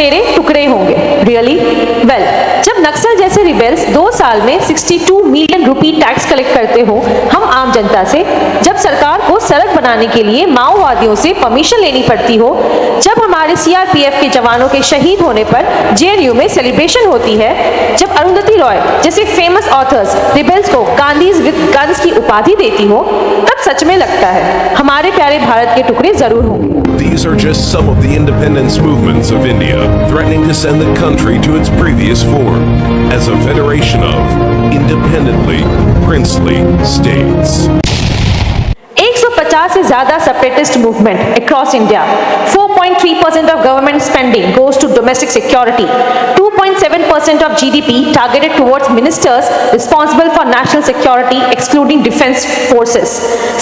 तेरे टुकड़े होंगे। रियली? वेल, जब नक्सल जैसे रिबेल्स 2 साल में 62 मिलियन रुपी टैक्स कलेक्ट करते हो हम आम जनता से, जब सरकार को सड़क बनाने के लिए माओवादियों से परमिशन लेनी पड़ती हो, जब हमारे सीआरपीएफ के जवानों के शहीद होने पर जेएनयू में सेलिब्रेशन होती है, जब अरुंधति रॉय जैसे फेमस ऑथर्स रिबेल्स को गांधीज विद गन्स की उपाधि देती हो, तब सच में लगता है हमारे प्यारे भारत के टुकड़े जरूर होंगे। These are just some of the independence movements of India, threatening to send the country to its previous form as a federation of independently princely states. 150 से ज्यादा separatist movement across India, 4.3% of government spending goes to domestic security, 2.7% of GDP targeted towards ministers responsible for national security excluding defense forces।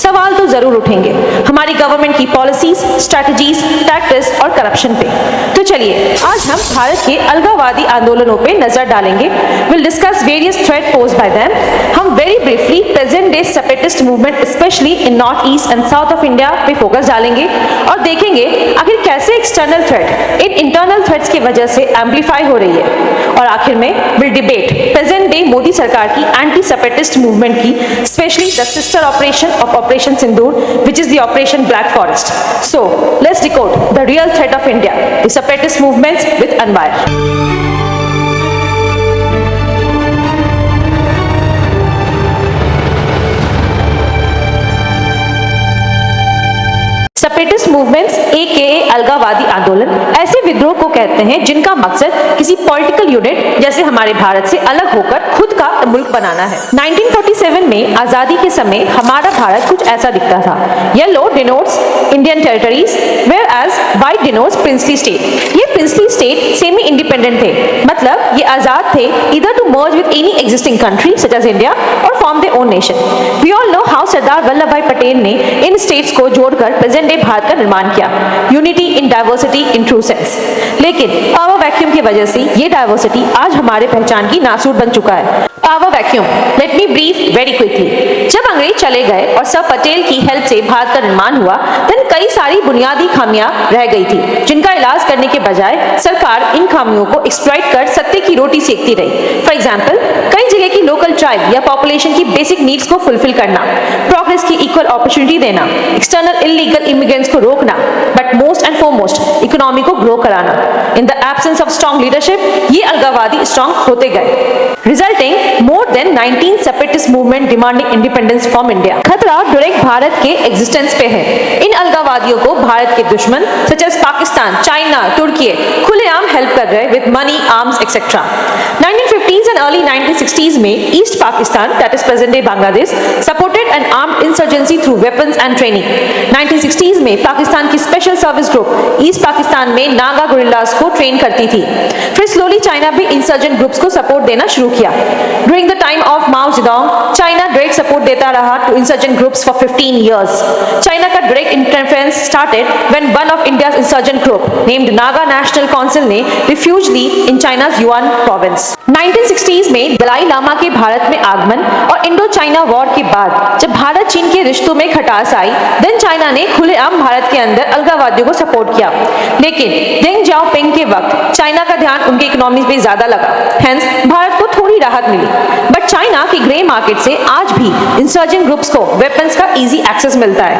सवाल तो जरूर उठेंगे हमारी government की policies, strategies, tactics और corruption पे। तो चलिए आज हम भारत के अलगाववादी आंदोलनों पे नजर डालेंगे। Will discuss various threat posed by them. हम very briefly present the separatist movement specially in north east and south of India पे फोकस डालेंगे और देखेंगे आखिर कैसे external threat and internal threats की वजह से एम्पलीफाई हो रही है। और आखिर में will debate present day Modi सरकार की एंटी सेपरेटिस्ट मूवमेंट की, specially the sister operation of operation Sindoor which is the Operation Black Forest. So let's decode the real threat of India, the separatist movements with Anwar. Separatist movements एकेए अलगाववादी आंदोलन ऐसे विद्रोह को कहते हैं जिनका मकसद किसी पॉलिटिकल यूनिट जैसे हमारे भारत से अलग होकर खुद का मुल्क बनाना है। 1947 में आजादी के समय हमारा भारत कुछ ऐसा दिखता था। Yellow denotes Indian territories whereas white denotes princely state. ये प्रिंसली स्टेट सेमी इंडिपेंडेंट थे, मतलब ये आजाद थे either to merge with any existing country such as India or form their own nation. We all know how Sardar Vallabhbhai Patel ने इन states को जोड़कर present day Bharat का निर्माण किया, unity in diversity in true sense. लेकिन पावर वैक्यूम की वजह से ये डाइवर्सिटी आज हमारे पहचान की नासूर बन चुका है। Power vacuum, let me brief very quickly. जब अंग्रेज चले गए और सर पटेल की हेल्प से भारत का निर्माण हुआ, देन कई सारी बुनियादी खामियां रह गई थी जिनका इलाज करने के बजाय सरकार इन खामियों को एक्सप्लॉइट कर सत्ते की रोटी सेकती रही। फॉर एग्जाम्पल, कई जगह की लोकल ट्राइब या पॉपुलेशन की बेसिक नीड्स को फुलफिल करना, प्रोग्रेस की इक्वल अपॉर्चुनिटी देना, एक्सटर्नल इलीगल इमिग्रेंट्स को रोकना, but most and foremost economy को ग्रो कराना। In the absence of strong leadership ये अलगाववादी स्ट्रॉन्ग होते गए, resulting more than 19 separatist movement demanding independence from India। खतरा डायरेक्ट भारत के एग्जिस्टेंस पे है। इन अलगाववादियों को भारत के दुश्मन सच एज पाकिस्तान, चाइना, तुर्की खुलेआम हेल्प कर रहे with money, arms etcetera. 1950s and early 1960s में east Pakistan that is present day Bangladesh supported N armed insurgency through weapons and training. 1960s में पाकिस्तान की special service group east Pakistan में नागा गुरिल्लास को ट्रेन करती थी। फिर स्लोली चाइना भी इंसर्जेंट ग्रुप्स को सपोर्ट देना शुरू किया। During the time of Mao Zedong, China direct support देता रहा to insurgent groups for 15 years. China का direct interference started when one of India's insurgent group named Naga National Council ने refugee in China's Yunnan province। 1960s में दलाई लामा के भारत में आगमन और Indo China war के बाद जब भारत चीन के रिश्तों में खटास आई, देन चाइना ने खुलेआम भारत के अंदर अलगाववादियों को सपोर्ट किया। लेकिन डेंग जाओपिंग के वक्त चाइना का ध्यान उनके इकोनॉमी पे ज्यादा लगा, हेंस भारत को थोड़ी राहत मिली। बट चाइना की ग्रे मार्केट से आज भी इंसर्जेंट ग्रुप्स को वेपन्स का इजी एक्सेस मिलता है।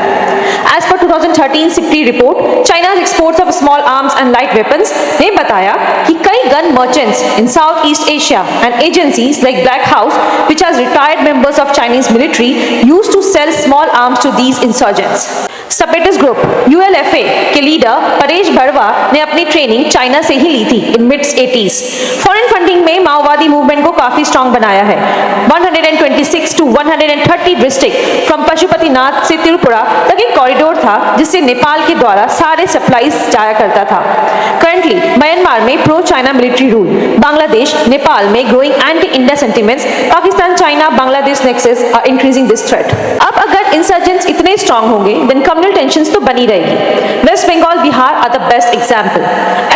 As per 2013 SIPRI report, China's exports of small arms and light weapons ने बताया कि कई gun merchants in south east Asia and agencies like black house which has retired members of Chinese military used to sell small arms to these insurgents। Separatist group ULFA के leader Paresh Barwa ने अपनी training China से ही ली थी in mid 80s। Foreign funding में माओवादी movement को काफी strong बनाया है। 126 to 130 डिस्ट्रिक्ट फ्रॉम पशुपतिनाथ से त्रिपुरा तक एक कॉरिडोर था जिससे नेपाल के द्वारा सारे सप्लाईज जाया करता था। करंटली म्यांमार में pro China military rule, Bangladesh, Nepal में growing anti India sentiments, Pakistan, China, Bangladesh nexus are increasing this threat. अब अगर इंसर्जेंट्स इतने स्ट्रॉन्ग होंगे देन कम्युनल टेंशंस तो बनी रहेगी। West Bengal, Bihar are the best example.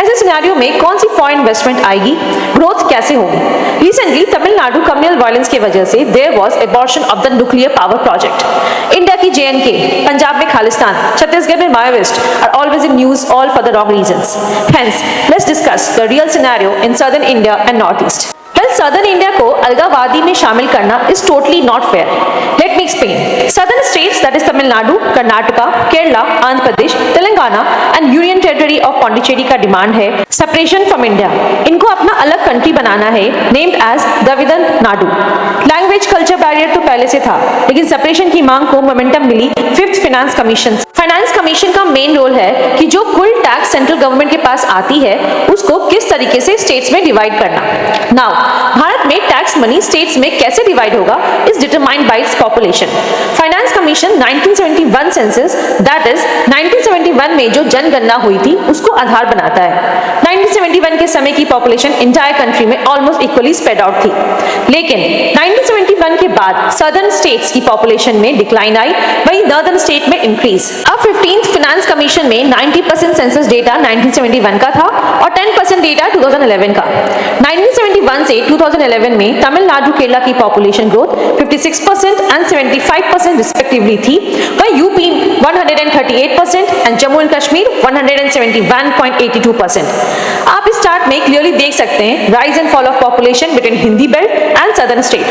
ऐसे ऐसे सिनेरियो में कौन सी फॉरेन इन्वेस्टमेंट आएगी, ग्रोथ कैसे होगी? रिसेंटली तमिलनाडु कम्युनल वायलेंस की वजह से there was abortion of the nuclear power project. India की JNK, पंजाब में खालिस्तान, छत्तीसगढ़ में Maoist are always in news all for the wrong reasons. Hence, let's discuss the real scenario in southern India and northeast. Southern India को अलगाववादी में शामिल करना is totally not fair. Let me explain. Southern states that is Tamil Nadu, Karnataka, Kerala, Andhra Pradesh, Telangana and Union Territory of Pondicherry का demand है separation from India. इनको अपना अलग कंट्री बनाना है named as Dravidan Nadu. Language culture barrier तो पहले से था, लेकिन सेपरेशन की मांग को मोमेंटम मिली 5th finance commission. Finance commission का मेन रोल है कि जो कुल टैक्स सेंट्रल गवर्नमेंट के पास आती है उसको किस तरीके से स्टेट्स में डिवाइड करना। नाउ भारत में टैक्स मनी स्टेट्स में कैसे डिवाइड होगा is determined by its population. Finance commission 1971 census that is 1971 में जो जनगणना हुई थी उसको आधार बनाता है। 1971 के समय की पॉपुलेशन इंटायर कंट्री में ऑलमोस्ट इक्वली स्प्रेड आउट थी, लेकिन 1971 के बाद सदर्न स्टेट्स की पॉपुलेशन में डिक्लाइन आई, वहीं नॉर्दर्न स्टेट में इंक्रीज। अब 15th फाइनेंस कमीशन में 90% सेंसस डेटा 1971 का था और 10% डेटा 2011 का। 1971 से 2011 में तमिलनाडु केरला की पॉपुलेशन ग्रोथ 56% एंड 75% रिस्पेक्टिवली थी, वहीं UP 138% and Jammu and Kashmir 171.82%। आप इस चार्ट में क्लियरली देख सकते हैं rise and fall of population between Hindi belt and southern state.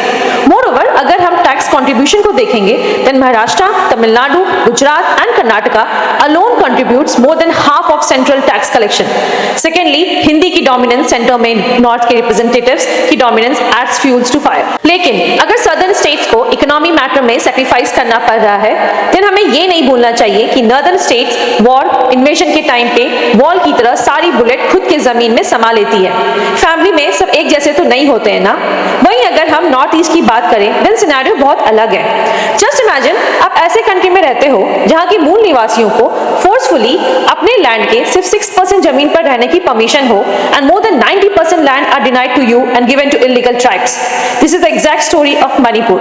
Moreover अगर हम टैक्स कंट्रीब्यूशन को देखेंगे then Maharashtra, Tamil Nadu, Gujarat and Karnataka alone contributes more than half of central tax collection. Secondly, Hindi की डोमिनेंस सेंटर में नॉर्थ के रिप्रेजेंटेटिव्स की dominance adds fuels to fire. लेकिन अगर सदर्न स्टेट्स को इकोनॉमी मैटर में सैक्रिफाइस करना पड़ रहा है देन हमें ये नहीं भूलना चाहिए कि नॉर्दर्न स्टेट्स वॉर इन्वेजन के टाइम पे वॉल की तरह सारी बुलेट खुद के जमीन में समा लेती है। फैमिली में सब एक जैसे तो नहीं होते हैं ना। वहीं अगर हम नॉर्थ ईस्ट की बात करें देन सिनेरियो बहुत अलग है। जस्ट इमेजिन आप ऐसे कंट्री में रहते हो जहां की मूल निवासियों को फोर्सफुली अपने लैंड के सिर्फ 6% जमीन पर रहने की परमिशन हो and more than 90% land are denied to you and given to illegal tribes. This is the exact story of Manipur.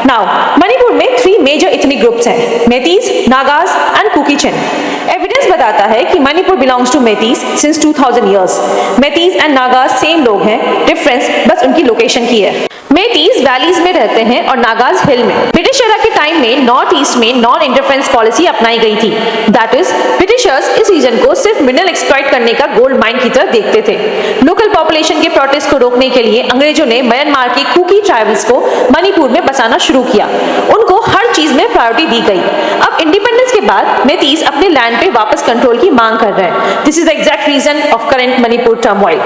Now Manipur में 3 मेजर एथनिक ग्रुप्स हैं, मेतीस, नागाज एंड कुकी-चिन। एविडेंस बताता है कि Manipur belongs to मेतीस since 2000 years. मेतीस and Nagas same लोग हैं, difference बस उनकी location की है। मेतीस वैलीज में रहते हैं और नागाज हिल में। ब्रिटिश एरा के टाइम में नॉर्थ ईस्ट में नॉन इंटरफेरेंस पॉलिसी अपनाई गई थी। दैट इज ब्रिटिशर्स इस रीजन को सिर्फ मिनरल एक्सप्लॉइट करने का गोल्ड माइन की तरह देखते थे। लोकल पॉपुलेशन के प्रोटेस्ट को रोकने के लिए अंग्रेजों ने म्यांमार के कुकी ट्राइबल्स को मणिपुर में बसाना शुरू किया। उनको हर चीज में प्रायोरिटी दी गई। अब इंडिपेंडेंस के बाद मेतीस अपने लैंड पे वापस कंट्रोल की मांग कर रहे हैं। This is the exact reason of current Manipur turmoil.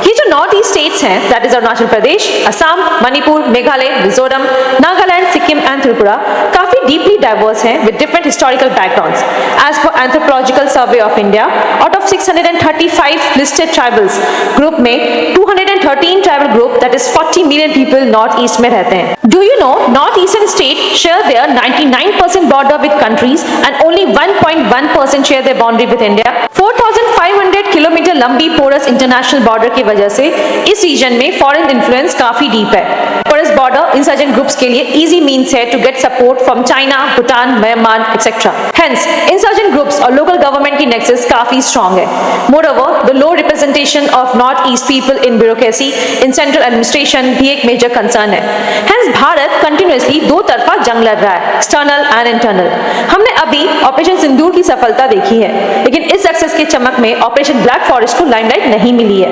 ये जो नॉर्थ ईस्ट स्टेट्स हैं that is Arunachal Pradesh, Assam, Manipur, Meghalaya, Mizoram, Nagaland, Sikkim and Tripura काफी डीपली डाइवर्स हैं with different historical backgrounds. As per anthropological survey of India, out of 635 listed tribals group में 213 tribal group that is 40 million people north east में रहते हैं। Do you know north eastern state share their 99% border with countries and only 1.1% share their boundary with India. 4,500 kilometre लंबी porous international border की वजह से इस region में foreign influence काफी डीप है। पोरस बॉर्डर इंसर्जेंट ग्रुप्स के लिए इजी मींस है to get support from China, Bhutan, Myanmar etcetera. Hence insurgent groups और लोकल गवर्नमेंट की नेक्सस काफी स्ट्रांग है। Moreover the low representation of north east people in bureaucracy in central administration भी एक major concern है। Hence भारत continuously दो तरफा जंग लड़ रहा है, एक्सटर्नल एंड इंटरनल। हमने अभी ऑपरेशन सिंदूर की सफलता देखी है, लेकिन इस सक्सेस के चमक में ऑपरेशन ब्लैक फॉरेस्ट को लाइमलाइट नहीं मिली है।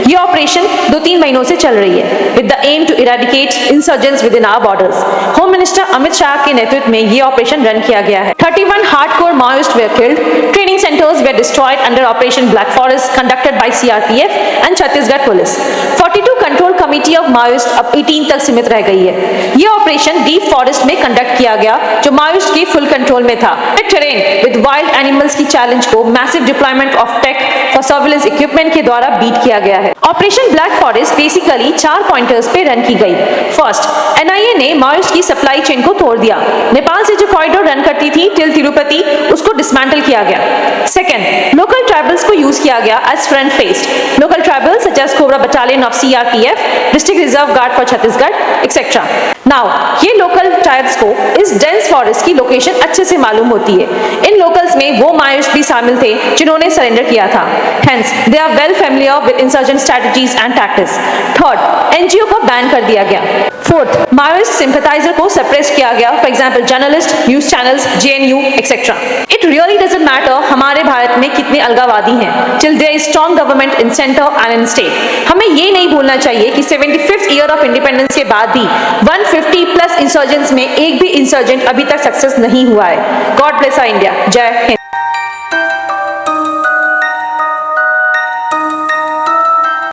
ये ऑपरेशन 2-3 महीनों से चल रही है with the aim to eradicate insurgents within our borders. Home minister Amit Shah के नेतृत्व में ये ऑपरेशन रन किया गया है। 31 hardcore Maoist were killed, training centres were destroyed under operation black forest conducted by CRPF and Chhattisgarh police. 42 control committee of Maoist अब 18 तक सीमित रह गई है। ये ऑपरेशन डीप फॉरेस्ट में कंडक्ट किया गया जो माओइस्ट के फुल कंट्रोल में था। टेरेन विद वाइल्ड एनिमल्स की चैलेंज को massive deployment of tech for surveillance equipment के द्वारा बीट किया गया है। Operation black forest basically 4 pointers पे रन की गई। फर्स्ट, एनआईए ने माओइस्ट की सप्लाई चेन को तोड़ दिया। नेपाल से जो कॉरिडोर रन करती थी टिल तिरुपति उसको डिसमेंटल किया गया। सेकंड, लोकल ट्राइबल्स को यूज किया गया as front face. Local tribals such as cobra battalion of CRPF, district reserve guard for Chhattisgarh etcetera. Now ये लोकल ट्राइब्स को इस डेंस फॉरेस्ट की लोकेशन अच्छे से मालूम होती है। इन लोकल्स में वो माओइस्ट भी शामिल थे जिन्होंने सरेंडर किया था। Hence, they are well familiar with insurgent strategies and tactics. Third, NGO को बैन कर दिया गया. Fourth, Maoist sympathizer को suppress किया गया. For example, journalists, news channels, JNU, etc. It really doesn't matter हमारे भारत में कितने अलगावादी हैं. Till there is strong government in center and in state. हमें ये नहीं भूलना चाहिए कि 75th year of independence के बाद भी 150 प्लस इंसर्जेंट्स में एक भी इंसर्जेंट अभी तक सक्सेस नहीं हुआ है. God bless our India. जय हिंद.